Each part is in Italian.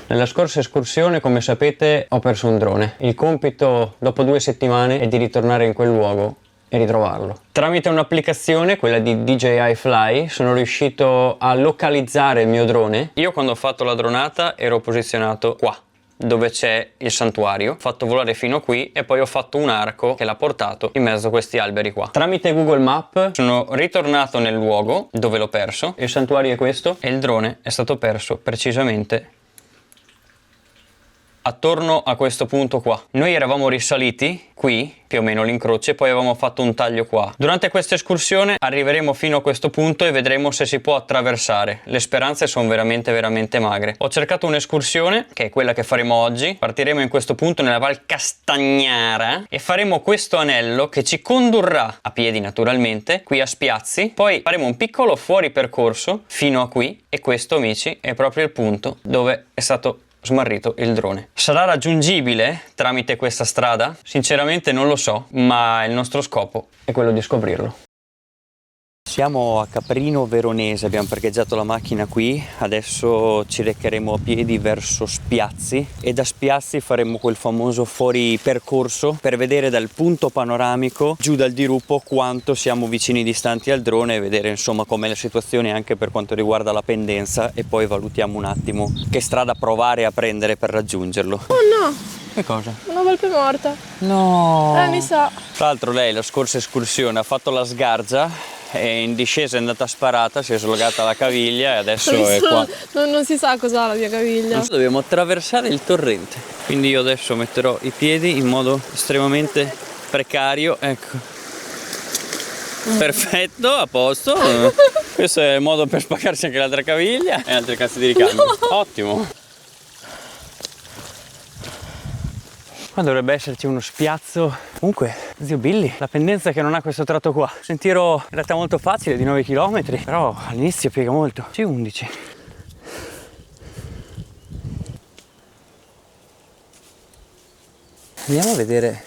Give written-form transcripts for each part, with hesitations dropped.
Nella scorsa escursione, come sapete, ho perso un drone. Il compito dopo 2 settimane è di ritornare in quel luogo e ritrovarlo. Tramite un'applicazione, quella di DJI Fly, sono riuscito a localizzare il mio drone. Io quando ho fatto la dronata ero posizionato qua, dove c'è il santuario, ho fatto volare fino qui e poi ho fatto un arco che l'ha portato in mezzo a questi alberi qua. Tramite Google Maps sono ritornato nel luogo dove l'ho perso, il santuario è questo e il drone è stato perso precisamente attorno a questo punto qua. Noi eravamo risaliti qui, più o meno l'incrocio, e poi avevamo fatto un taglio qua. Durante questa escursione arriveremo fino a questo punto e vedremo se si può attraversare. Le speranze sono veramente magre. Ho cercato un'escursione, che è quella che faremo oggi. Partiremo in questo punto nella Val Castagnara e faremo questo anello che ci condurrà, a piedi naturalmente, qui a Spiazzi. Poi faremo un piccolo fuori percorso fino a qui e questo, amici, è proprio il punto dove è stato smarrito il drone. Sarà raggiungibile tramite questa strada? Sinceramente non lo so, ma il nostro scopo è quello di scoprirlo. Siamo a Caprino Veronese, abbiamo parcheggiato la macchina qui, adesso ci recheremo a piedi verso Spiazzi e da Spiazzi faremo quel famoso fuori percorso per vedere dal punto panoramico giù dal diruppo quanto siamo vicini distanti al drone e vedere insomma com'è la situazione anche per quanto riguarda la pendenza e poi valutiamo un attimo che strada provare a prendere per raggiungerlo. Oh no! Che cosa? Una volpe morta. No! Mi sa. Tra l'altro lei la scorsa escursione ha fatto la sgargia e in discesa è andata sparata, si è slogata la caviglia e adesso è qua. Non si sa cos'ha la mia caviglia. Dobbiamo attraversare il torrente, quindi io adesso metterò i piedi in modo estremamente precario, ecco. Perfetto, a posto. Questo è il modo per spaccarsi anche l'altra caviglia e altri cazzi di ricambio. Ottimo. Qua dovrebbe esserci uno spiazzo. Comunque, zio Billy, la pendenza che non ha questo tratto qua. Sentiero in realtà molto facile di 9 km, però all'inizio piega molto. C11. Andiamo a vedere.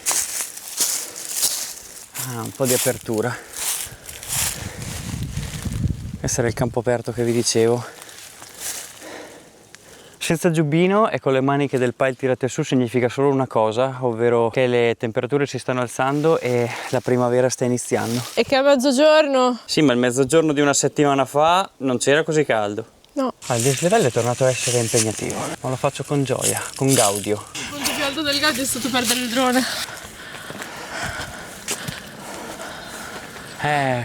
Ah, un po' di apertura. Questo era il campo aperto che vi dicevo. Senza giubbino e con le maniche del pile tirate su significa solo una cosa, ovvero che le temperature si stanno alzando e la primavera sta iniziando. E che a mezzogiorno? Sì, ma il mezzogiorno di una settimana fa non c'era così caldo. No. Il dislivello è tornato a essere impegnativo, ma lo faccio con gioia, con gaudio. Il punto più alto del Gaudio è stato perdere il drone.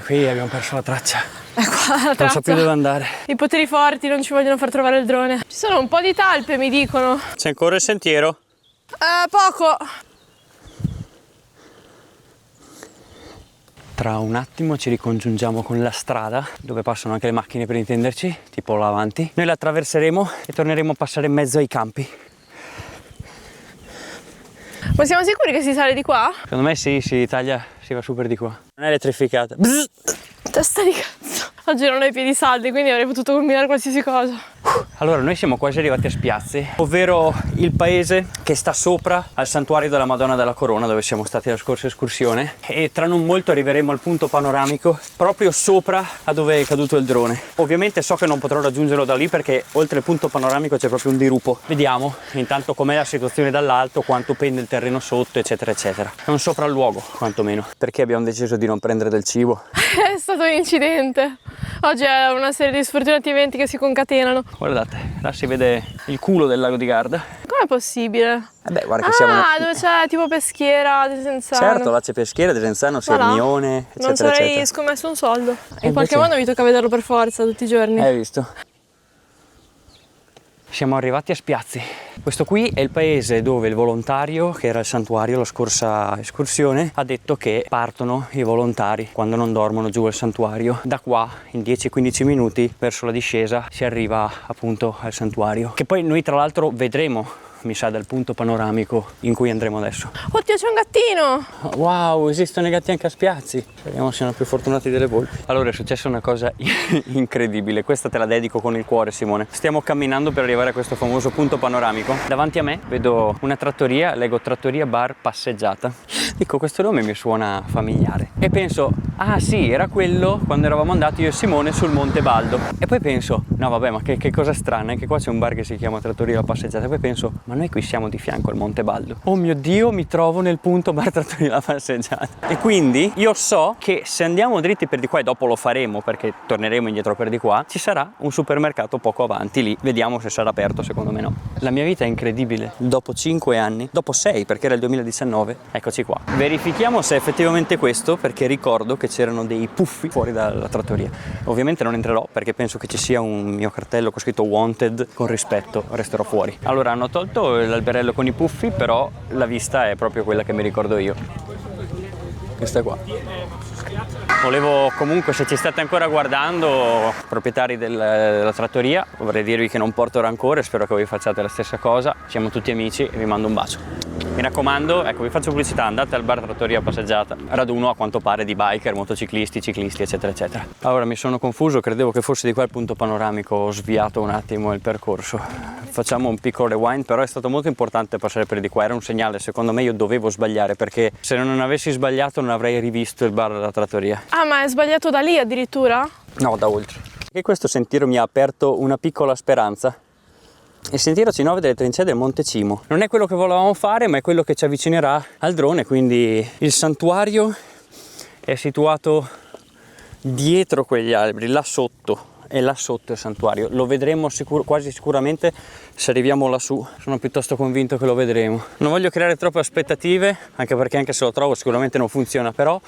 Qui abbiamo perso la traccia. Qua la Non so più dove andare. I poteri forti non ci vogliono far trovare il drone. Ci sono un po' di talpe, mi dicono. C'è ancora il sentiero? Poco. Tra un attimo ci ricongiungiamo con la strada, dove passano anche le macchine per intenderci, tipo là avanti. Noi la attraverseremo e torneremo a passare in mezzo ai campi. Ma siamo sicuri che si sale di qua? Secondo me sì, si taglia, si va super di qua. Non è elettrificata. Bzz! Testa di cazzo. Oggi non ho i piedi saldi, quindi avrei potuto combinare qualsiasi cosa. Allora, noi siamo quasi arrivati a Spiazzi, ovvero il paese che sta sopra al santuario della Madonna della Corona, dove siamo stati la scorsa escursione, e tra non molto arriveremo al punto panoramico proprio sopra a dove è caduto il drone. Ovviamente so che non potrò raggiungerlo da lì perché oltre il punto panoramico c'è proprio un dirupo. Vediamo intanto com'è la situazione dall'alto, quanto pende il terreno sotto, eccetera eccetera. È un sopralluogo, quantomeno. Perché abbiamo deciso di non prendere del cibo? È stato un incidente. Oggi è una serie di sfortunati eventi che si concatenano. Guardate, là si vede il culo del lago di Garda. Com'è possibile? Guarda che siamo... Dove c'è tipo Peschiera, Desenzano. Certo, là c'è Peschiera, Desenzano, Sernione, eccetera, non ci avrei eccetera. scommesso un soldo. In invece... qualche modo mi tocca vederlo per forza tutti i giorni. Hai visto? Siamo arrivati a Spiazzi. Questo qui è il paese dove il volontario, che era il santuario la scorsa escursione, ha detto che partono i volontari quando non dormono giù al santuario. Da qua, in 10-15 minuti, verso la discesa, si arriva appunto al santuario. Che poi noi tra l'altro vedremo, mi sa, dal punto panoramico in cui andremo adesso. Oddio, c'è un gattino! Wow, esistono i gatti anche a Spiazzi. Speriamo siano più fortunati delle volpi. Allora è successa una cosa incredibile. Questa te la dedico con il cuore, Simone. Stiamo camminando per arrivare a questo famoso punto panoramico. Davanti a me vedo una trattoria, leggo trattoria bar passeggiata. Dico, questo nome mi suona familiare. E penso, ah sì, era quello quando eravamo andati io e Simone sul Monte Baldo. E poi penso, no vabbè, ma che cosa strana, anche qua c'è un bar che si chiama Trattoria La Passeggiata. E poi penso, ma noi qui siamo di fianco al Monte Baldo. Oh mio Dio, mi trovo nel punto bar Trattoria La Passeggiata. E quindi io so che se andiamo dritti per di qua, e dopo lo faremo perché torneremo indietro per di qua, ci sarà un supermercato poco avanti lì. Vediamo se sarà aperto, secondo me no. La mia vita è incredibile. Dopo 5 anni, dopo 6 perché era il 2019, eccoci qua. Verifichiamo se è effettivamente questo, perché ricordo che c'erano dei puffi fuori dalla trattoria. Ovviamente non entrerò perché penso che ci sia un mio cartello con scritto wanted, con rispetto, resterò fuori. Allora hanno tolto l'alberello con i puffi, però la vista è proprio quella che mi ricordo io. Questa qua. Volevo comunque, se ci state ancora guardando, proprietari della trattoria, vorrei dirvi che non porto rancore, spero che voi facciate la stessa cosa, siamo tutti amici e vi mando un bacio. Mi raccomando, ecco, vi faccio pubblicità, andate al bar Trattoria Passeggiata, raduno a quanto pare di biker, motociclisti, ciclisti, eccetera, eccetera. Allora mi sono confuso, credevo che fosse di qua il punto panoramico, ho sviato un attimo il percorso. Facciamo un piccolo rewind, però è stato molto importante passare per di qua, era un segnale, secondo me io dovevo sbagliare, perché se non avessi sbagliato non avrei rivisto il bar della trattoria. Ah, ma è sbagliato da lì addirittura? No, da oltre. E questo sentiero mi ha aperto una piccola speranza. Il sentiero ci muove delle trincee del Monte Cimo. Non è quello che volevamo fare, ma è quello che ci avvicinerà al drone, quindi il santuario è situato dietro quegli alberi, là sotto. E là sotto il santuario. Lo vedremo quasi sicuramente se arriviamo lassù. Sono piuttosto convinto che lo vedremo. Non voglio creare troppe aspettative, anche perché anche se lo trovo sicuramente non funziona, però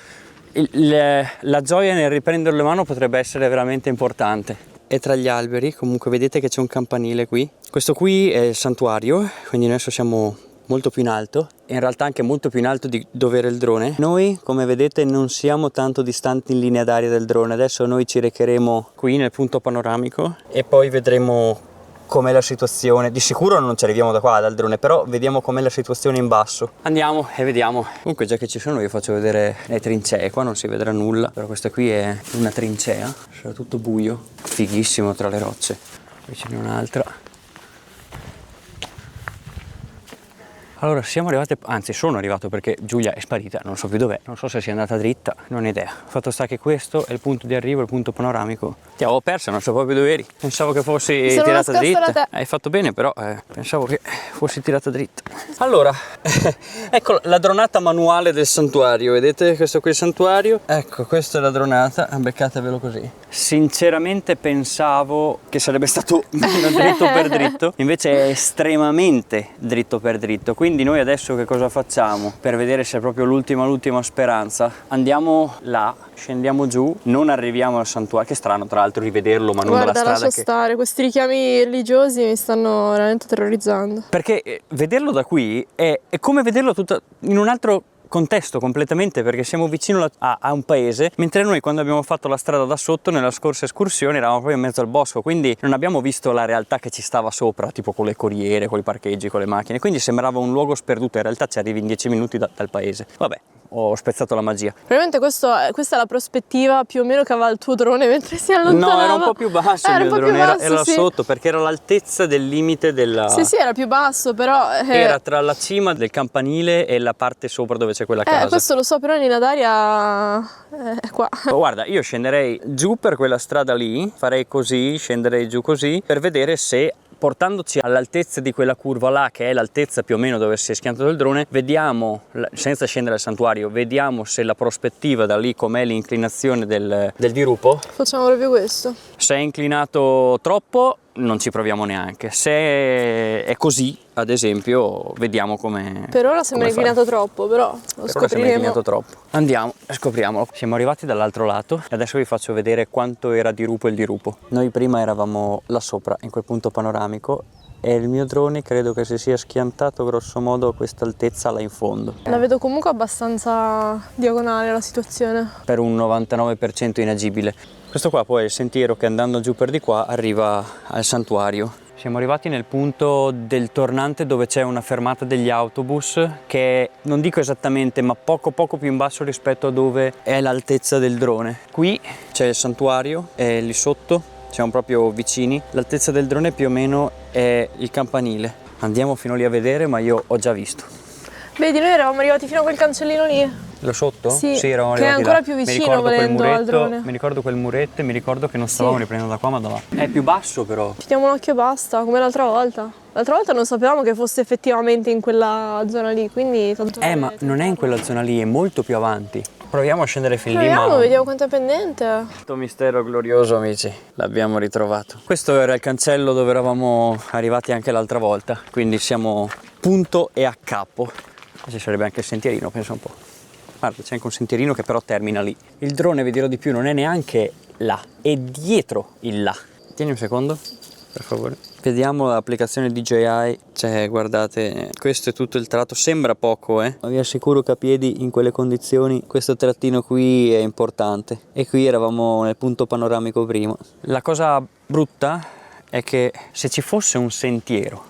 la gioia nel riprenderlo in mano potrebbe essere veramente importante. E tra gli alberi comunque vedete che c'è un campanile qui. Questo qui è il santuario, quindi noi adesso siamo molto più in alto, e in realtà anche molto più in alto di dove era il drone. Noi, come vedete, non siamo tanto distanti in linea d'aria del drone. Adesso noi ci recheremo qui nel punto panoramico e poi vedremo com'è la situazione. Di sicuro non ci arriviamo da qua dal drone, però vediamo com'è la situazione in basso. Andiamo e vediamo. Comunque già che ci sono vi faccio vedere le trincee. Qua non si vedrà nulla, però questa qui è una trincea, sarà tutto buio, fighissimo tra le rocce. Poi ce n'è un'altra. Allora siamo arrivati, anzi sono arrivato perché Giulia è sparita, non so più dov'è, non so se sia andata dritta, non ho idea. Fatto sta che questo è il punto di arrivo, il punto panoramico. Ti avevo persa, non so proprio dove eri. Pensavo che fossi tirata dritta. Hai fatto bene, però pensavo che fossi tirata dritta. Allora, ecco la dronata manuale del santuario, vedete questo qui è il santuario? Ecco, questa è la dronata, beccatevelo così. Sinceramente pensavo che sarebbe stato dritto per dritto, invece è estremamente dritto per dritto. Quindi noi adesso che cosa facciamo? Per vedere se è proprio l'ultima speranza, andiamo là, scendiamo giù, non arriviamo al santuario. Che strano tra l'altro rivederlo, ma non dalla strada. Guarda, lascia stare, questi richiami religiosi mi stanno veramente terrorizzando. Perché vederlo da qui è come vederlo in un altro contesto completamente, perché siamo vicino a un paese, mentre noi quando abbiamo fatto la strada da sotto nella scorsa escursione eravamo proprio in mezzo al bosco, quindi non abbiamo visto la realtà che ci stava sopra, tipo con le corriere, con i parcheggi, con le macchine, quindi sembrava un luogo sperduto, in realtà ci arrivi in 10 minuti dal paese. Vabbè, ho spezzato la magia. Probabilmente questa è la prospettiva più o meno che aveva il tuo drone mentre si allontanava. No, era un po' più basso il mio drone, era sì. Sotto, perché era all'altezza del limite della... Sì, era più basso, però... Era tra la cima del campanile e la parte sopra dove c'è quella casa. Questo lo so, però in linea d'aria è qua. Guarda, io scenderei giù per quella strada lì, farei così, scenderei giù così, per vedere se, portandoci all'altezza di quella curva là, che è l'altezza più o meno dove si è schiantato il drone, vediamo, senza scendere al santuario, vediamo se la prospettiva da lì, com'è l'inclinazione del dirupo. Facciamo proprio questo. Se è inclinato troppo non ci proviamo neanche, se è così ad esempio vediamo come. Per ora sembra inclinato troppo, però lo scopriremo. Sembra inclinato troppo. Andiamo e scopriamolo. Siamo arrivati dall'altro lato e adesso vi faccio vedere quanto era dirupo il dirupo. Noi prima eravamo là sopra in quel punto panoramico e il mio drone credo che si sia schiantato grosso modo a questa altezza là in fondo. La vedo comunque abbastanza diagonale la situazione. Per un 99% inagibile. Questo qua poi è il sentiero che andando giù per di qua arriva al santuario. Siamo arrivati nel punto del tornante dove c'è una fermata degli autobus che non dico esattamente ma poco più in basso rispetto a dove è l'altezza del drone. Qui c'è il santuario e lì sotto siamo proprio vicini. L'altezza del drone più o meno è il campanile. Andiamo fino lì a vedere, ma io ho già visto. Vedi, noi eravamo arrivati fino a quel cancellino lì. Lo sotto? Sì, eravamo che è arrivati ancora là. più Mi vicino ricordo quel volendo al muretto, drone. mi ricordo quel muretto e mi ricordo che non stavamo riprendendo da qua ma da là. È più basso però. Ci diamo un occhio e basta, come l'altra volta. L'altra volta non sapevamo che fosse effettivamente in quella zona lì, quindi tanto Ma non è in quella zona lì, è molto più avanti. Proviamo a scendere fin lì, proviamo, ma... vediamo quanto è pendente. Questo mistero glorioso, amici, l'abbiamo ritrovato. Questo era il cancello dove eravamo arrivati anche l'altra volta, quindi siamo punto e a capo. Ci sarebbe anche il sentierino, pensa un po'. Guarda, c'è anche un sentierino che però termina lì. Il drone, vi dirò di più, non è neanche là, è dietro il là. Tieni un secondo, per favore. Vediamo l'applicazione DJI, cioè guardate, questo è tutto il tratto, sembra poco ma vi assicuro che a piedi in quelle condizioni questo trattino qui è importante. E qui eravamo nel punto panoramico prima. La cosa brutta è che se ci fosse un sentiero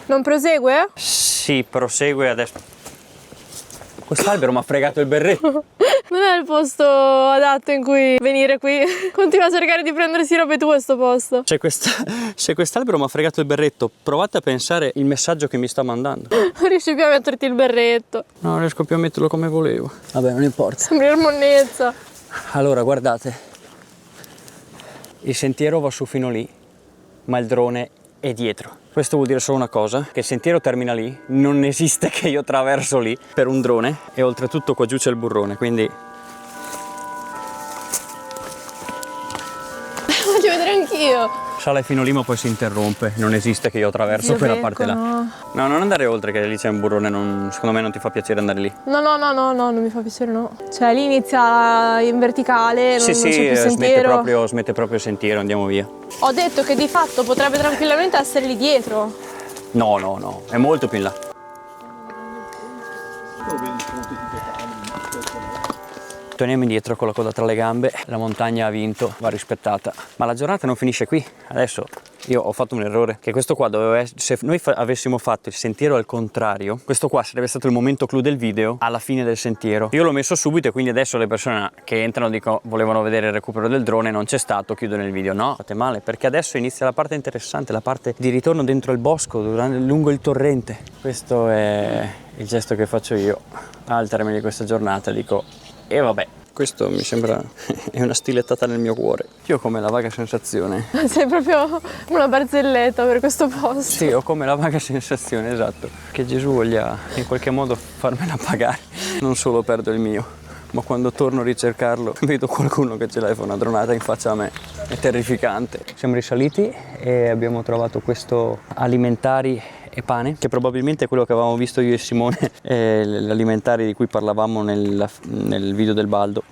non prosegue? sì, prosegue adesso. Quest'albero mi ha fregato il berretto. Non è il posto adatto in cui venire qui. Continua a cercare di prendersi robe tue sto posto. Se quest'albero mi ha fregato il berretto, provate a pensare il messaggio che mi sta mandando. Non riesci più a metterti il berretto. No, non riesco più a metterlo come volevo. Vabbè, non importa. Sembri una monnezza. Allora, guardate. Il sentiero va su fino lì, ma il drone è dietro. Questo vuol dire solo una cosa, che il sentiero termina lì, non esiste che io traverso lì per un drone e oltretutto qua giù c'è il burrone, quindi... Voglio vedere anch'io. Sale fino lì ma poi si interrompe, non esiste che io attraverso quella parte là. No, Non andare oltre che lì c'è un burrone, secondo me non ti fa piacere andare lì. no, non mi fa piacere, no. Cioè lì inizia in verticale, non Sì, c'è più smette sentiero. proprio il sentiero, andiamo via. Ho detto che di fatto potrebbe tranquillamente essere lì dietro. No, è molto più in là. Torniamo indietro con la coda tra le gambe, la montagna ha vinto, va rispettata. Ma la giornata non finisce qui, adesso io ho fatto un errore, che questo qua doveva essere, se noi avessimo fatto il sentiero al contrario, questo qua sarebbe stato il momento clou del video alla fine del sentiero. Io l'ho messo subito e quindi adesso le persone che entrano dicono volevano vedere il recupero del drone, non c'è stato, chiudono il video. No, fate male, perché adesso inizia la parte interessante, la parte di ritorno dentro il bosco, lungo il torrente. Questo è il gesto che faccio io al termine di questa giornata, dico... E vabbè, questo mi sembra è una stilettata nel mio cuore. Io ho come la vaga sensazione. Sei proprio una barzelletta per questo posto. Sì, ho come la vaga sensazione, esatto, che Gesù voglia in qualche modo farmela pagare. Non solo perdo il mio, ma quando torno a ricercarlo vedo qualcuno che ce l'ha e fa una dronata in faccia a me. È terrificante. Siamo risaliti e abbiamo trovato questo alimentari e pane, che probabilmente è quello che avevamo visto io e Simone, l'alimentare di cui parlavamo nel video del Baldo.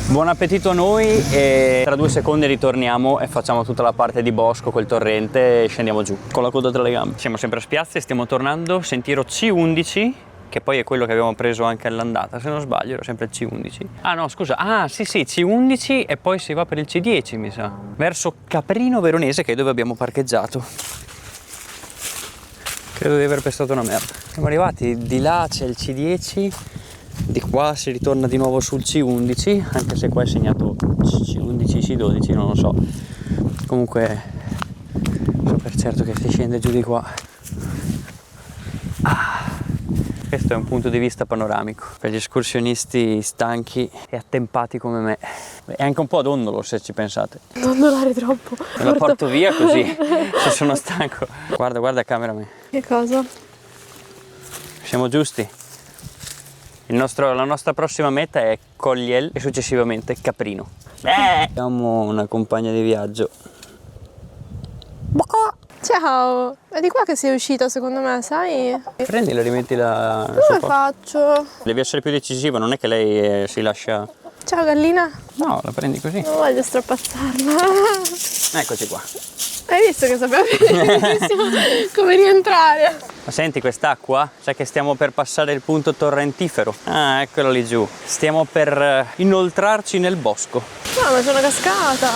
Buon appetito a noi e tra 2 secondi ritorniamo e facciamo tutta la parte di bosco, quel torrente e scendiamo giù con la coda tra le gambe. Siamo sempre a Spiazze e stiamo tornando, sentiero C11, che poi è quello che abbiamo preso anche all'andata, se non sbaglio era sempre il C11. Ah no, scusa, sì, C11 e poi si va per il C10 mi sa, verso Caprino Veronese, che è dove abbiamo parcheggiato. Credo di aver pestato una merda. Siamo arrivati, di là c'è il C10, di qua si ritorna di nuovo sul C11, anche se qua è segnato C11, C12, non lo so. Comunque so per certo che si scende giù di qua. Questo è un punto di vista panoramico per gli escursionisti stanchi e attempati come me. È anche un po' dondolo se ci pensate. Non dolare troppo. Me la porto via così se sono stanco. Guarda cameraman. Che cosa? Siamo giusti. La nostra prossima meta è Cogliel e successivamente Caprino. Abbiamo una compagna di viaggio. Ciao! È di qua che sei uscita secondo me, sai? Prendila e rimettila sul Come posto. faccio? Devi essere più decisiva, non è che lei si lascia... Ciao gallina! No, la prendi così. Non voglio strapazzarla. Eccoci qua. Hai visto che sapevo benissimo come rientrare? Ma senti quest'acqua? Sai che stiamo per passare il punto torrentifero. Ah, eccolo lì giù. Stiamo per inoltrarci nel bosco. No, ma c'è una cascata.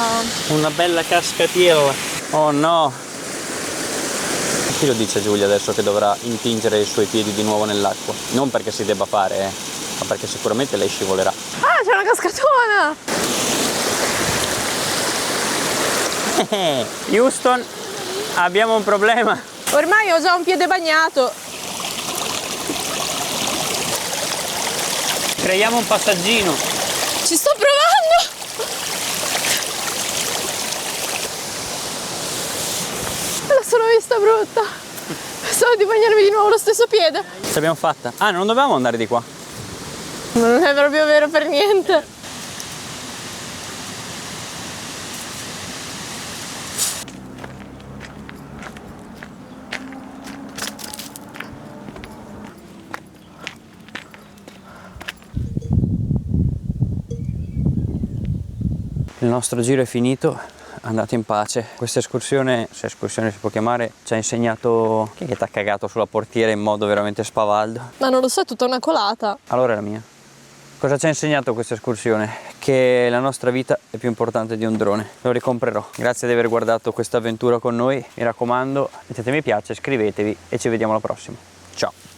Una bella cascatiella. Oh no. Chi lo dice Giulia adesso che dovrà intingere i suoi piedi di nuovo nell'acqua? Non perché si debba fare, ma perché sicuramente lei scivolerà. Ah, c'è una cascatona! Houston, abbiamo un problema. Ormai ho già un piede bagnato. Creiamo un passaggino. Ci sto provando! Me la sono vista brutta. Pensavo di bagnarmi di nuovo lo stesso piede. Ce l'abbiamo fatta. Ah, non dovevamo andare di qua. Ma non è proprio vero per niente. Il nostro giro è finito, andate in pace. Questa escursione, se escursione si può chiamare, ci ha insegnato... Chi è che ti ha cagato sulla portiera in modo veramente spavaldo? Ma non lo so, è tutta una colata. Allora è la mia. Cosa ci ha insegnato questa escursione? Che la nostra vita è più importante di un drone. Lo ricomprerò. Grazie di aver guardato questa avventura con noi. Mi raccomando, mettete mi piace, iscrivetevi e ci vediamo alla prossima. Ciao!